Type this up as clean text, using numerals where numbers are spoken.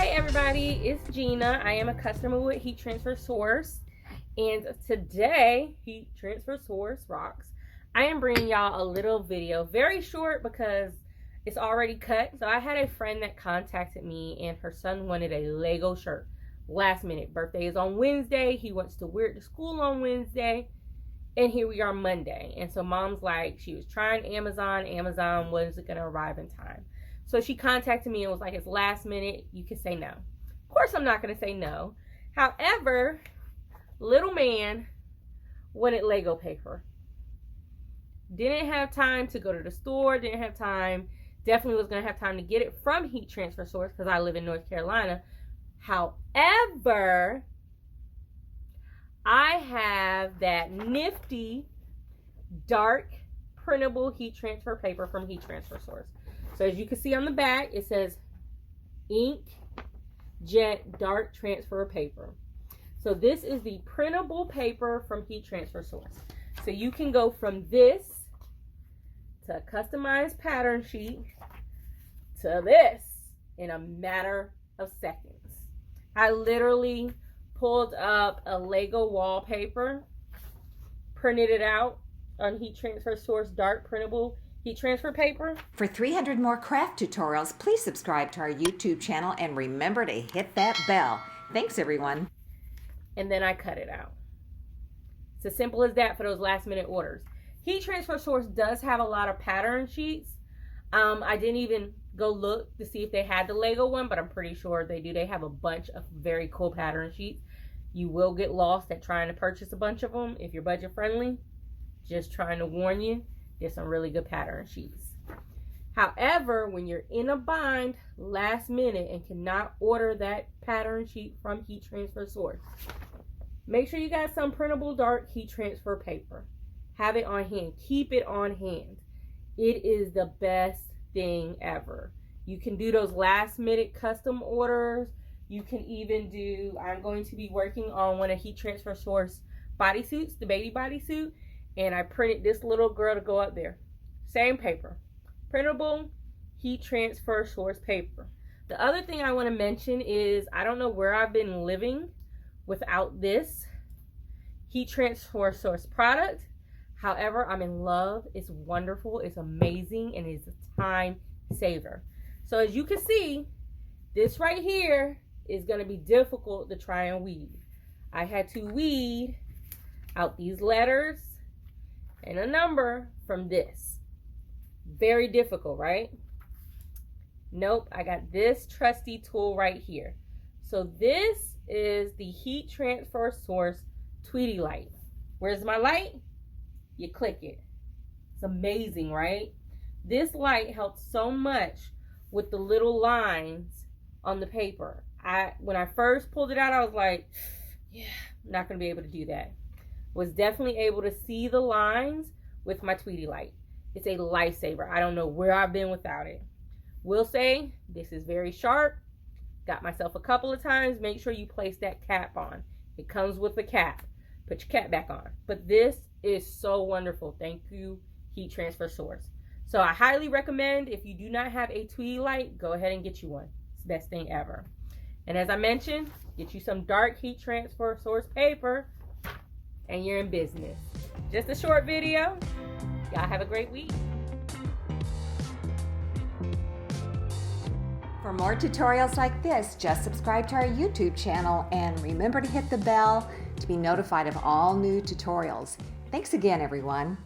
Hey everybody, it's Gina. I am a customer with Heat Transfer Source, and today, Heat Transfer Source rocks. I am bringing y'all a little video, very short because it's already cut. So I had a friend that contacted me and her son wanted a Lego shirt. Last minute, birthday is on Wednesday. He wants to wear it to school on Wednesday, and here we are Monday. And so mom's like, she was trying Amazon wasn't gonna arrive in time. So she contacted me and was like, it's last minute, you can say no. Of course I'm not going to say no. However, little man wanted Lego paper. Didn't have time to go to the store, didn't have time. Definitely was going to have time to get it from Heat Transfer Source because I live in North Carolina. However, I have that nifty, dark, printable heat transfer paper from Heat Transfer Source. So as you can see on the back, it says Inkjet Dark Transfer Paper. So this is the printable paper from Heat Transfer Source. So you can go from this to a customized pattern sheet to this in a matter of seconds. I literally pulled up a Lego wallpaper, printed it out on Heat Transfer Source dark printable heat transfer paper. For 300 more craft tutorials, please subscribe to our YouTube channel and remember to hit that bell. Thanks, everyone. And then I cut it out. It's as simple as that for those last minute orders. Heat Transfer Source does have a lot of pattern sheets. I didn't even go look to see if they had the Lego one, but I'm pretty sure they do. They have a bunch of very cool pattern sheets. You will get lost at trying to purchase a bunch of them if you're budget friendly. Just trying to warn you. There's some really good pattern sheets. However, when you're in a bind last minute and cannot order that pattern sheet from Heat Transfer Source, make sure you got some printable dark heat transfer paper. Have it on hand. Keep it on hand. It is the best thing ever. You can do those last minute custom orders. You can even do, I'm going to be working on one of Heat Transfer Source bodysuits, the baby bodysuit. And I printed this little girl to go up there. Same paper. Printable Heat Transfer Source paper. The other thing I want to mention is I don't know where I've been living without this Heat Transfer Source product. However, I'm in love. It's wonderful. It's amazing. And it's a time saver. So as you can see, this right here is going to be difficult to try and weed. I had to weed out these letters and a number from this. Very difficult, right? Nope, I got this trusty tool right here. So this is the Heat Transfer Source Tweedy Lite. Where's my light? You click it. It's amazing, right? This light helps so much with the little lines on the paper. When I first pulled it out, I was like, yeah, I'm not gonna be able to do that. Was definitely able to see the lines with my Tweedy Lite. It's a lifesaver. I don't know where I've been without it. Will say this is very sharp. Got myself a couple of times. Make sure you place that cap on. It comes with a cap. Put your cap back on. But this is so wonderful. Thank you, Heat Transfer Source. So I highly recommend, if you do not have a Tweedy Lite, go ahead and get you one. It's the best thing ever. And as I mentioned, get you some dark Heat Transfer Source paper and you're in business. Just a short video. Y'all have a great week. For more tutorials like this, just subscribe to our YouTube channel and remember to hit the bell to be notified of all new tutorials. Thanks again, everyone.